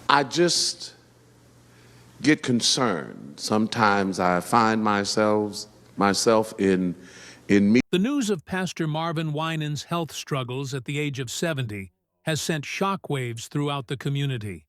I just get concerned. Sometimes I find myself in me. The news of Pastor Marvin Winans' health struggles at the age of 70 has sent shockwaves throughout the community,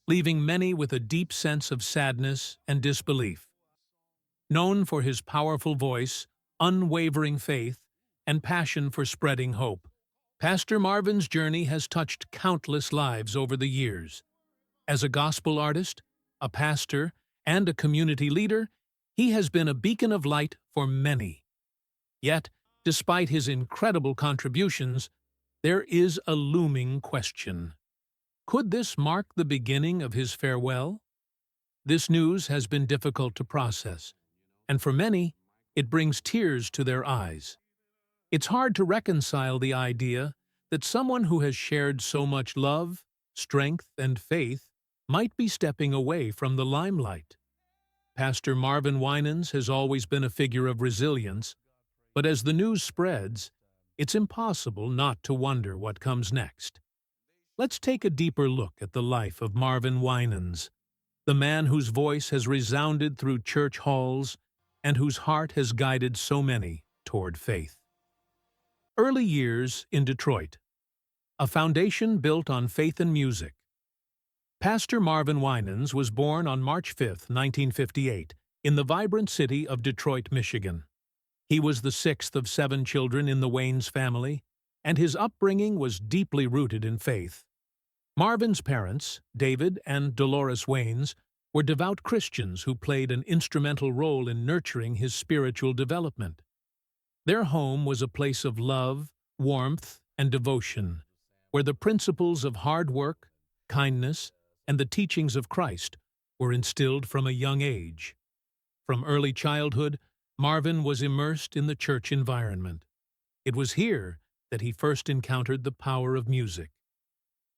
leaving many with a deep sense of sadness and disbelief. Known for his powerful voice, unwavering faith, and passion for spreading hope, Pastor Marvin's journey has touched countless lives over the years. As a gospel artist, a pastor, and a community leader, he has been a beacon of light for many. Yet, despite his incredible contributions, there is a looming question. Could this mark the beginning of his farewell? This news has been difficult to process, and for many, it brings tears to their eyes. It's hard to reconcile the idea that someone who has shared so much love, strength, and faith might be stepping away from the limelight. Pastor Marvin Winans has always been a figure of resilience, but as the news spreads, it's impossible not to wonder what comes next. Let's take a deeper look at the life of Marvin Winans, the man whose voice has resounded through church halls and whose heart has guided so many toward faith. Early years in Detroit. A foundation built on faith and music. Pastor Marvin Winans was born on March 5, 1958, in the vibrant city of Detroit, Michigan. He was the sixth of 7 children in the Winans family, and his upbringing was deeply rooted in faith. Marvin's parents, David and Dolores Winans, were devout Christians who played an instrumental role in nurturing his spiritual development. Their home was a place of love, warmth, and devotion, where the principles of hard work, kindness, and the teachings of Christ were instilled from a young age. From early childhood, Marvin was immersed in the church environment. It was here that he first encountered the power of music.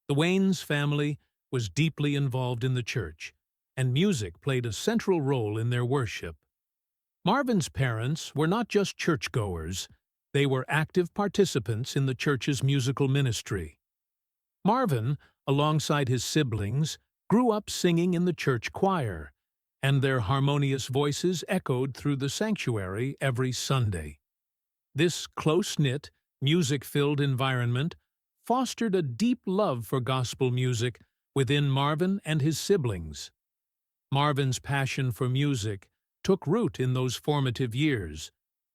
The Winans family was deeply involved in the church, and music played a central role in their worship. Marvin's parents were not just churchgoers, they were active participants in the church's musical ministry. Marvin, alongside his siblings, grew up singing in the church choir, and their harmonious voices echoed through the sanctuary every Sunday. This close-knit, music-filled environment fostered a deep love for gospel music within Marvin and his siblings. Marvin's passion for music took root in those formative years,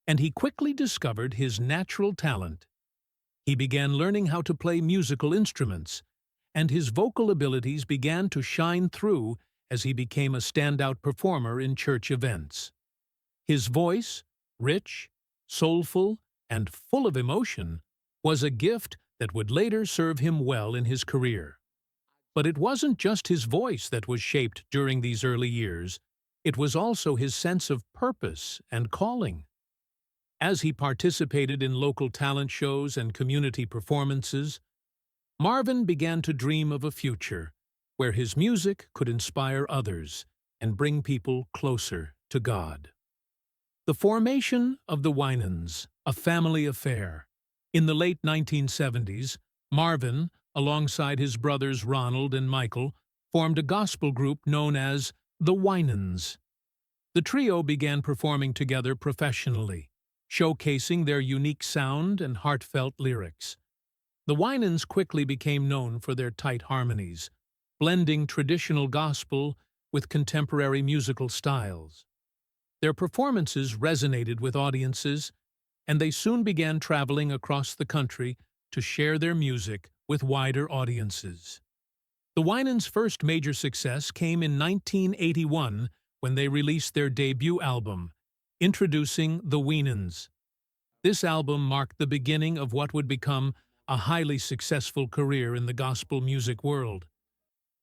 and he quickly discovered his natural talent. He began learning how to play musical instruments, and his vocal abilities began to shine through as he became a standout performer in church events. His voice, rich, soulful, and full of emotion, was a gift that would later serve him well in his career. But it wasn't just his voice that was shaped during these early years. It was also his sense of purpose and calling. As he participated in local talent shows and community performances, Marvin began to dream of a future where his music could inspire others and bring people closer to God. The formation of the Winans, a family affair. In the late 1970s, Marvin, alongside his brothers Ronald and Michael, formed a gospel group known as the Winans. The trio began performing together professionally, showcasing their unique sound and heartfelt lyrics. The Winans quickly became known for their tight harmonies, blending traditional gospel with contemporary musical styles. Their performances resonated with audiences, and they soon began traveling across the country to share their music with wider audiences. The Winans' first major success came in 1981 when they released their debut album, introducing the Winans. This album marked the beginning of what would become a highly successful career in the gospel music world.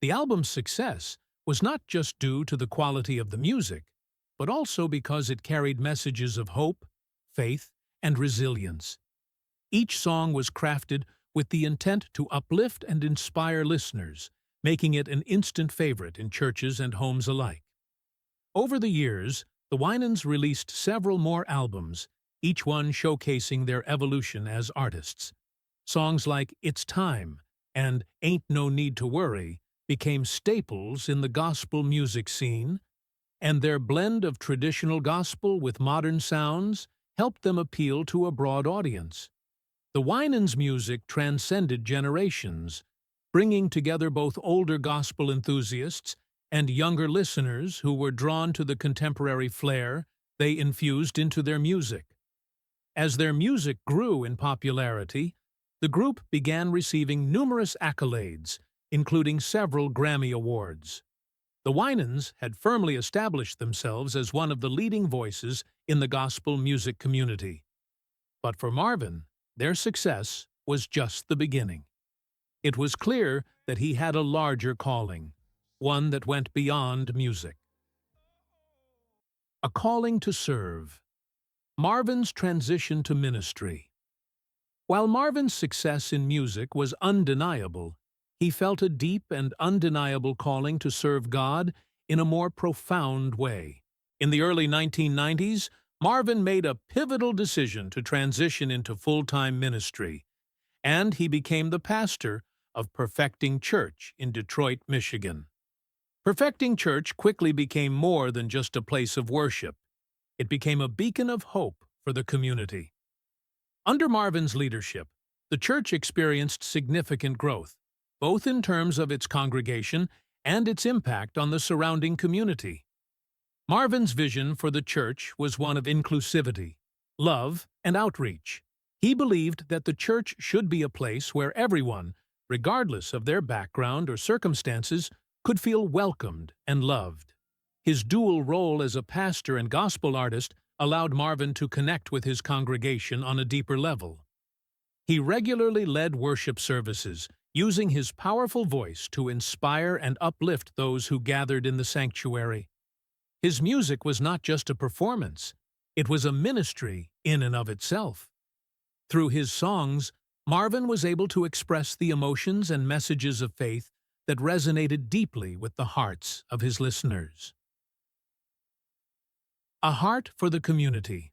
The album's success was not just due to the quality of the music, but also because it carried messages of hope, faith, and resilience. Each song was crafted with the intent to uplift and inspire listeners, making it an instant favorite in churches and homes alike. Over the years, the Winans released several more albums, each one showcasing their evolution as artists. Songs like It's Time and Ain't No Need to Worry became staples in the gospel music scene, and their blend of traditional gospel with modern sounds helped them appeal to a broad audience. The Winans' music transcended generations, bringing together both older gospel enthusiasts and younger listeners who were drawn to the contemporary flair they infused into their music. As their music grew in popularity, the group began receiving numerous accolades, including several Grammy Awards. The Winans had firmly established themselves as one of the leading voices in the gospel music community. But for Marvin, their success was just the beginning. It was clear that he had a larger calling, one that went beyond music. A calling to serve. Marvin's transition to ministry. While Marvin's success in music was undeniable, he felt a deep and undeniable calling to serve God in a more profound way. In the early 1990s, Marvin made a pivotal decision to transition into full-time ministry, and he became the pastor of Perfecting Church in Detroit, Michigan. Perfecting Church quickly became more than just a place of worship. It became a beacon of hope for the community. Under Marvin's leadership, the church experienced significant growth, both in terms of its congregation and its impact on the surrounding community. Marvin's vision for the church was one of inclusivity, love, and outreach. He believed that the church should be a place where everyone, regardless of their background or circumstances, could feel welcomed and loved. His dual role as a pastor and gospel artist allowed Marvin to connect with his congregation on a deeper level. He regularly led worship services, using his powerful voice to inspire and uplift those who gathered in the sanctuary. His music was not just a performance, it was a ministry in and of itself. Through his songs, Marvin was able to express the emotions and messages of faith that resonated deeply with the hearts of his listeners. A heart for the community.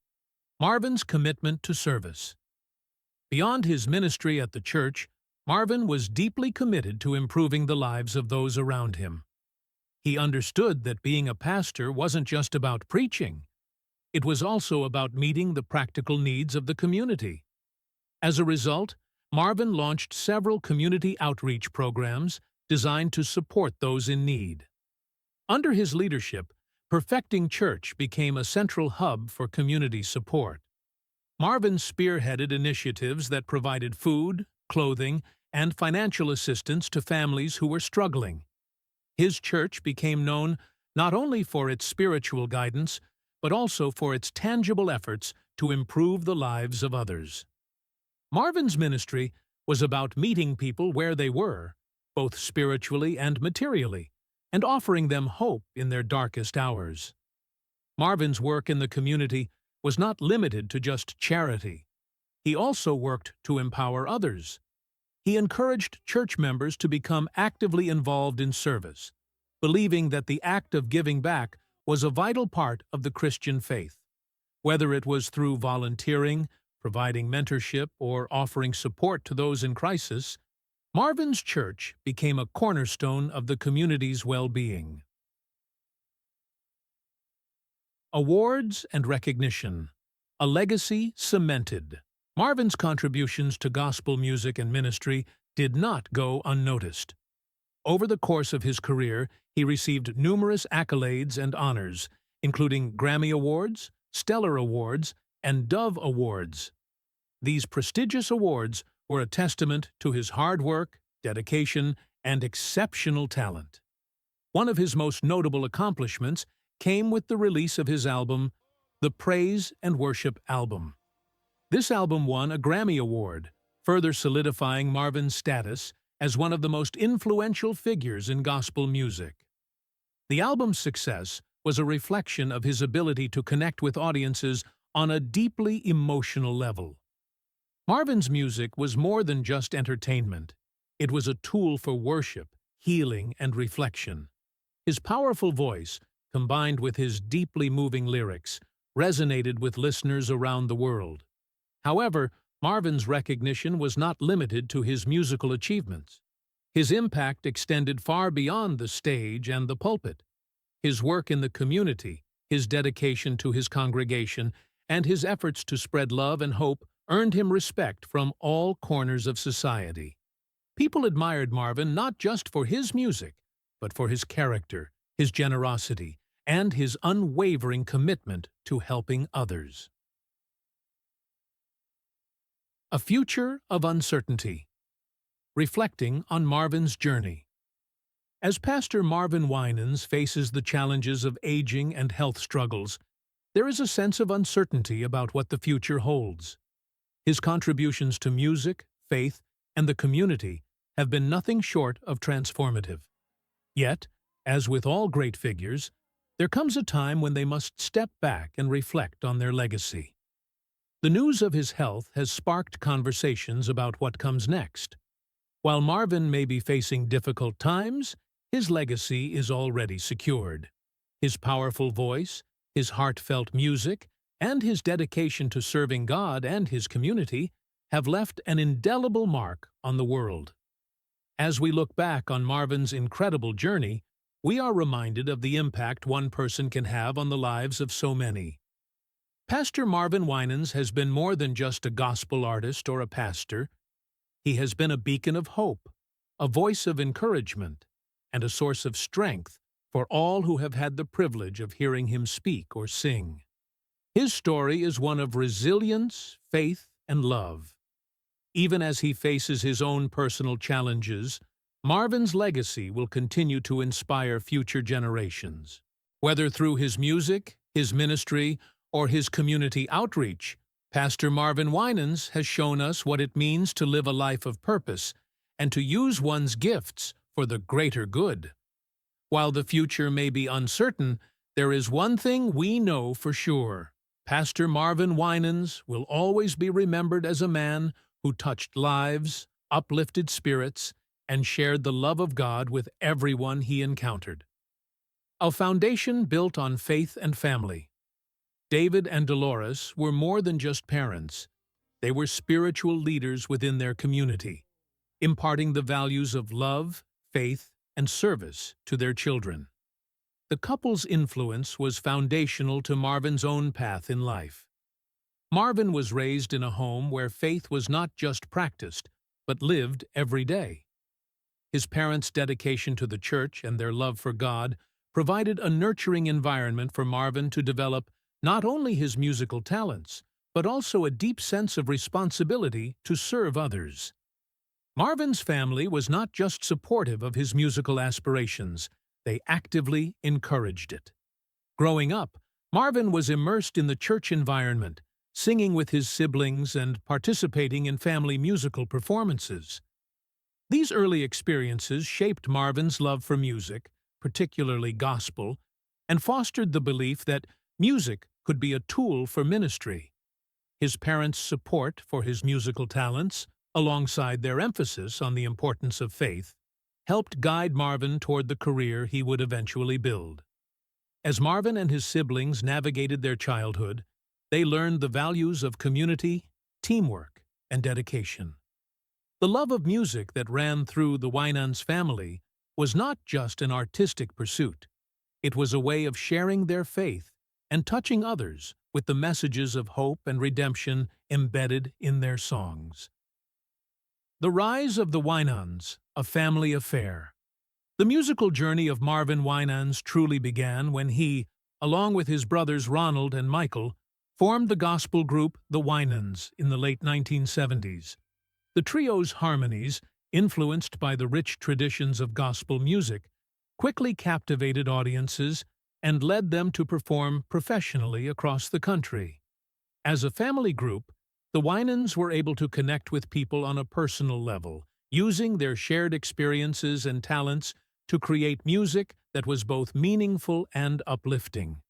Marvin's commitment to service. Beyond his ministry at the church, Marvin was deeply committed to improving the lives of those around him. He understood that being a pastor wasn't just about preaching. It was also about meeting the practical needs of the community. As a result, Marvin launched several community outreach programs designed to support those in need. Under his leadership, Perfecting Church became a central hub for community support. Marvin spearheaded initiatives that provided food, clothing, and financial assistance to families who were struggling. His church became known not only for its spiritual guidance, but also for its tangible efforts to improve the lives of others. Marvin's ministry was about meeting people where they were, both spiritually and materially, and offering them hope in their darkest hours. Marvin's work in the community was not limited to just charity. He also worked to empower others. He encouraged church members to become actively involved in service, believing that the act of giving back was a vital part of the Christian faith. Whether it was through volunteering, providing mentorship, or offering support to those in crisis, Marvin's church became a cornerstone of the community's well-being. Awards and recognition. A legacy cemented. Marvin's contributions to gospel music and ministry did not go unnoticed. Over the course of his career, he received numerous accolades and honors, including Grammy Awards, Stellar Awards, and Dove Awards. These prestigious awards were a testament to his hard work, dedication, and exceptional talent. One of his most notable accomplishments came with the release of his album, the Praise and Worship Album. This album won a Grammy Award, further solidifying Marvin's status as one of the most influential figures in gospel music. The album's success was a reflection of his ability to connect with audiences on a deeply emotional level. Marvin's music was more than just entertainment. It was a tool for worship, healing, and reflection. His powerful voice, combined with his deeply moving lyrics, resonated with listeners around the world. However, Marvin's recognition was not limited to his musical achievements. His impact extended far beyond the stage and the pulpit. His work in the community, his dedication to his congregation, and his efforts to spread love and hope earned him respect from all corners of society. People admired Marvin not just for his music, but for his character, his generosity, and his unwavering commitment to helping others. A future of uncertainty. Reflecting on Marvin's journey. As Pastor Marvin Winans faces the challenges of aging and health struggles, there is a sense of uncertainty about what the future holds. His contributions to music, faith, and the community have been nothing short of transformative. Yet, as with all great figures, there comes a time when they must step back and reflect on their legacy. The news of his health has sparked conversations about what comes next. While Marvin may be facing difficult times, his legacy is already secured. His powerful voice, his heartfelt music, and his dedication to serving God and his community have left an indelible mark on the world. As we look back on Marvin's incredible journey, we are reminded of the impact one person can have on the lives of so many. Pastor Marvin Winans has been more than just a gospel artist or a pastor. He has been a beacon of hope, a voice of encouragement, and a source of strength for all who have had the privilege of hearing him speak or sing. His story is one of resilience, faith, and love. Even as he faces his own personal challenges, Marvin's legacy will continue to inspire future generations. Whether through his music, his ministry, or his community outreach, Pastor Marvin Winans has shown us what it means to live a life of purpose and to use one's gifts for the greater good. While the future may be uncertain, there is one thing we know for sure. Pastor Marvin Winans will always be remembered as a man who touched lives, uplifted spirits, and shared the love of God with everyone he encountered. A foundation built on faith and family. David and Dolores were more than just parents. They were spiritual leaders within their community, imparting the values of love, faith, and service to their children. The couple's influence was foundational to Marvin's own path in life. Marvin was raised in a home where faith was not just practiced, but lived every day. His parents' dedication to the church and their love for God provided a nurturing environment for Marvin to develop not only his musical talents, but also a deep sense of responsibility to serve others. Marvin's family was not just supportive of his musical aspirations, they actively encouraged it. Growing up, Marvin was immersed in the church environment, singing with his siblings and participating in family musical performances. These early experiences shaped Marvin's love for music, particularly gospel, and fostered the belief that music could be a tool for ministry. His parents' support for his musical talents, alongside their emphasis on the importance of faith, helped guide Marvin toward the career he would eventually build. As Marvin and his siblings navigated their childhood, they learned the values of community, teamwork, and dedication. The love of music that ran through the Winans family was not just an artistic pursuit. It was a way of sharing their faith and touching others with the messages of hope and redemption embedded in their songs. The rise of the Winans, a family affair. The musical journey of Marvin Winans truly began when he, along with his brothers Ronald and Michael, formed the gospel group the Winans in the late 1970s. The trio's harmonies, influenced by the rich traditions of gospel music, quickly captivated audiences and led them to perform professionally across the country. As a family group, the Winans were able to connect with people on a personal level, using their shared experiences and talents to create music that was both meaningful and uplifting.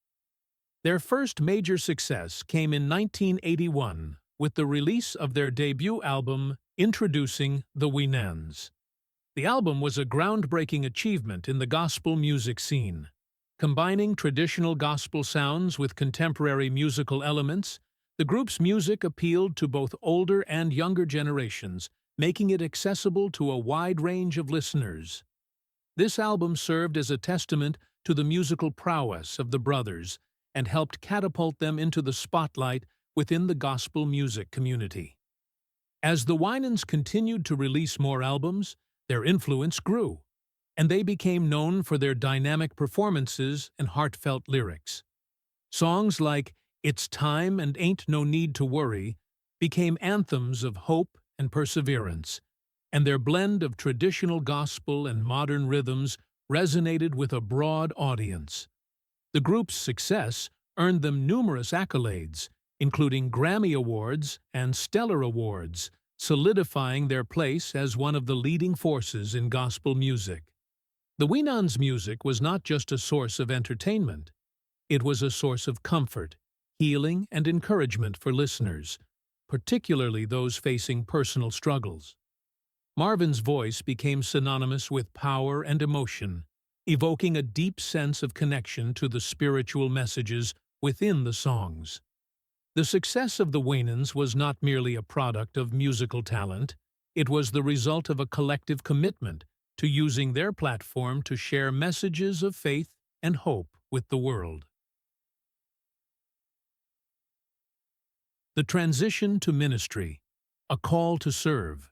Their first major success came in 1981 with the release of their debut album, Introducing the Winans. The album was a groundbreaking achievement in the gospel music scene. Combining traditional gospel sounds with contemporary musical elements, the group's music appealed to both older and younger generations, making it accessible to a wide range of listeners. This album served as a testament to the musical prowess of the brothers and helped catapult them into the spotlight within the gospel music community. As the Winans continued to release more albums, their influence grew, and they became known for their dynamic performances and heartfelt lyrics. Songs like "It's Time" and "Ain't No Need to Worry" became anthems of hope and perseverance, and their blend of traditional gospel and modern rhythms resonated with a broad audience. The group's success earned them numerous accolades, including Grammy Awards and Stellar Awards, solidifying their place as one of the leading forces in gospel music. The Winans' music was not just a source of entertainment. It was a source of comfort, healing, and encouragement for listeners, particularly those facing personal struggles. Marvin's voice became synonymous with power and emotion, evoking a deep sense of connection to the spiritual messages within the songs. The success of the Winans was not merely a product of musical talent, it was the result of a collective commitment to using their platform to share messages of faith and hope with the world. The transition to ministry, a call to serve.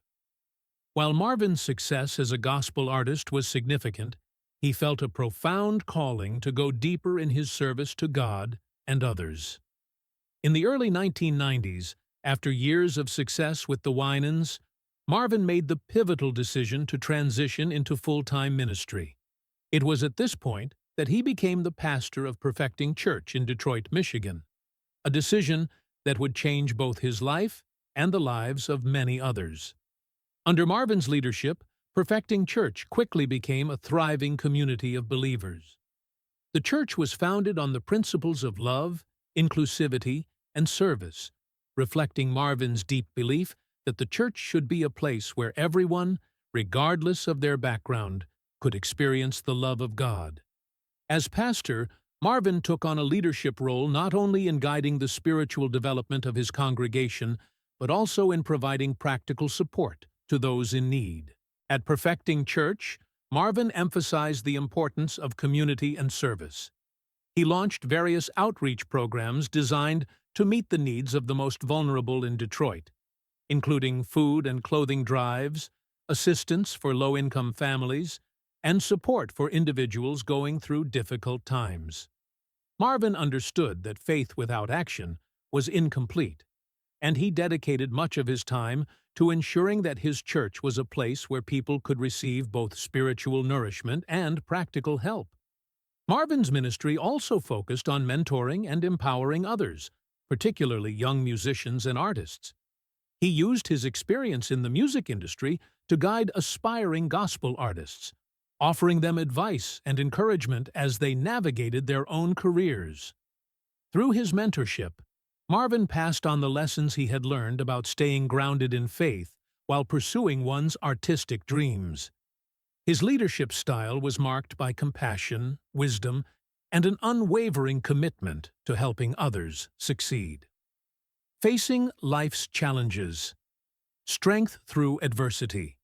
While Marvin's success as a gospel artist was significant, he felt a profound calling to go deeper in his service to God and others. In the early 1990s, after years of success with the Winans, Marvin made the pivotal decision to transition into full-time ministry. It was at this point that he became the pastor of Perfecting Church in Detroit, Michigan, a decision that would change both his life and the lives of many others. Under Marvin's leadership, Perfecting Church quickly became a thriving community of believers. The church was founded on the principles of love, inclusivity, and service, reflecting Marvin's deep belief that the church should be a place where everyone, regardless of their background, could experience the love of God. As pastor, Marvin took on a leadership role not only in guiding the spiritual development of his congregation, but also in providing practical support to those in need. At Perfecting Church, Marvin emphasized the importance of community and service. He launched various outreach programs designed to meet the needs of the most vulnerable in Detroit, including food and clothing drives, assistance for low-income families, and support for individuals going through difficult times. Marvin understood that faith without action was incomplete, and he dedicated much of his time to ensuring that his church was a place where people could receive both spiritual nourishment and practical help. Marvin's ministry also focused on mentoring and empowering others, particularly young musicians and artists. He used his experience in the music industry to guide aspiring gospel artists, offering them advice and encouragement as they navigated their own careers. Through his mentorship, Marvin passed on the lessons he had learned about staying grounded in faith while pursuing one's artistic dreams. His leadership style was marked by compassion, wisdom, and an unwavering commitment to helping others succeed. Facing life's challenges. Strength through adversity.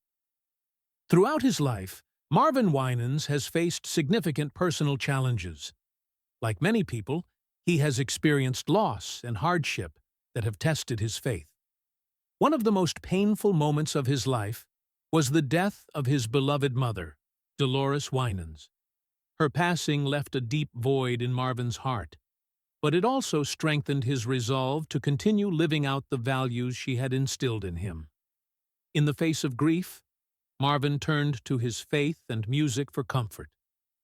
Throughout his life, Marvin Winans has faced significant personal challenges. Like many people, he has experienced loss and hardship that have tested his faith. One of the most painful moments of his life was the death of his beloved mother, Dolores Winans. Her passing left a deep void in Marvin's heart, but it also strengthened his resolve to continue living out the values she had instilled in him. In the face of grief, Marvin turned to his faith and music for comfort,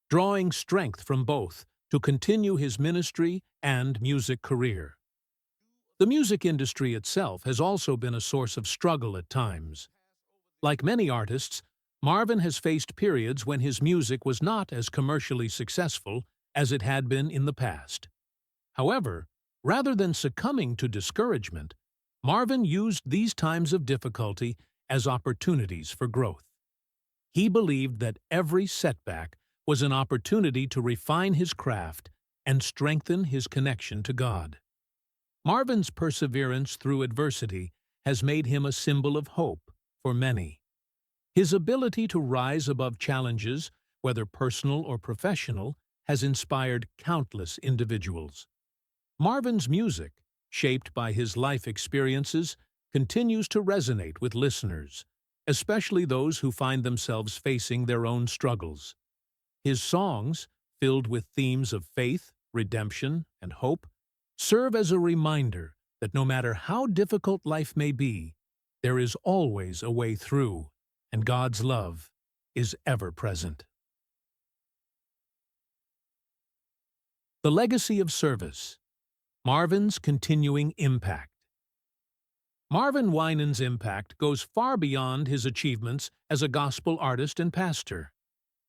drawing strength from both to continue his ministry and music career. The music industry itself has also been a source of struggle at times. Like many artists, Marvin has faced periods when his music was not as commercially successful as it had been in the past. However, rather than succumbing to discouragement, Marvin used these times of difficulty as opportunities for growth. He believed that every setback was an opportunity to refine his craft and strengthen his connection to God. Marvin's perseverance through adversity has made him a symbol of hope for many. His ability to rise above challenges, whether personal or professional, has inspired countless individuals. Marvin's music, shaped by his life experiences, continues to resonate with listeners, especially those who find themselves facing their own struggles. His songs, filled with themes of faith, redemption, and hope, serve as a reminder that no matter how difficult life may be, there is always a way through, and God's love is ever present. The legacy of service. Marvin's continuing impact. Marvin Winans' impact goes far beyond his achievements as a gospel artist and pastor.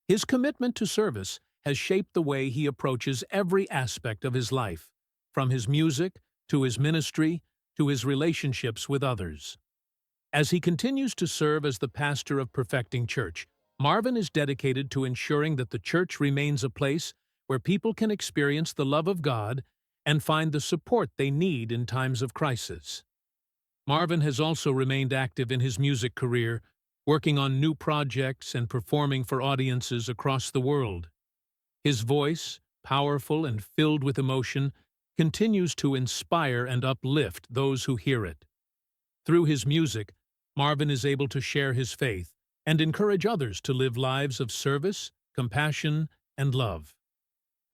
His commitment to service has shaped the way he approaches every aspect of his life, from his music to his ministry to his relationships with others. As he continues to serve as the pastor of Perfecting Church, Marvin is dedicated to ensuring that the church remains a place where people can experience the love of God and find the support they need in times of crisis. Marvin has also remained active in his music career, working on new projects and performing for audiences across the world. His voice, powerful and filled with emotion, continues to inspire and uplift those who hear it. Through his music, Marvin is able to share his faith and encourage others to live lives of service, compassion, and love.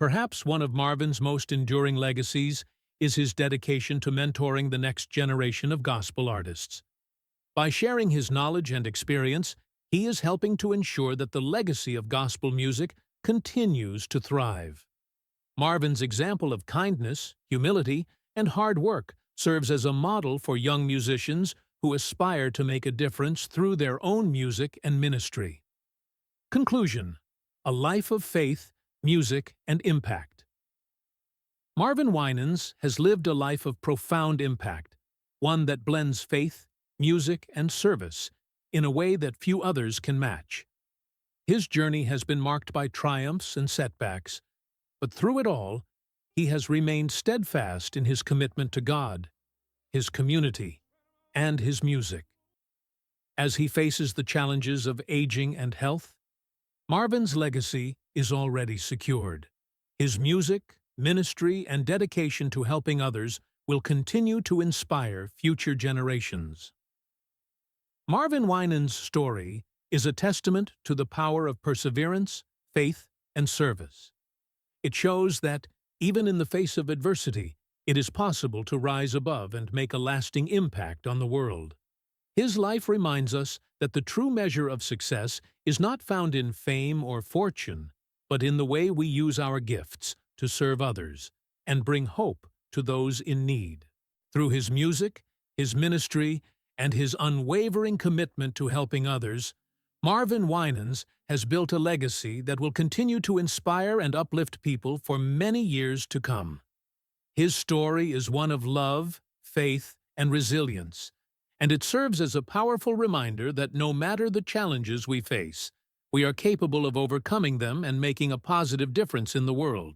Perhaps one of Marvin's most enduring legacies is his dedication to mentoring the next generation of gospel artists. By sharing his knowledge and experience, he is helping to ensure that the legacy of gospel music continues to thrive. Marvin's example of kindness, humility, and hard work serves as a model for young musicians who aspire to make a difference through their own music and ministry. Conclusion: a life of faith, music, and impact. Marvin Winans has lived a life of profound impact, one that blends faith, music, and service in a way that few others can match. His journey has been marked by triumphs and setbacks, but through it all, he has remained steadfast in his commitment to God, his community, and his music. As he faces the challenges of aging and health, Marvin's legacy is already secured. His music, ministry, and dedication to helping others will continue to inspire future generations. Marvin Winans' story is a testament to the power of perseverance, faith, and service. It shows that, even in the face of adversity, it is possible to rise above and make a lasting impact on the world. His life reminds us that the true measure of success is not found in fame or fortune, but in the way we use our gifts to serve others and bring hope to those in need. Through his music, his ministry, and his unwavering commitment to helping others, Marvin Winans has built a legacy that will continue to inspire and uplift people for many years to come. His story is one of love, faith, and resilience, and it serves as a powerful reminder that no matter the challenges we face, we are capable of overcoming them and making a positive difference in the world.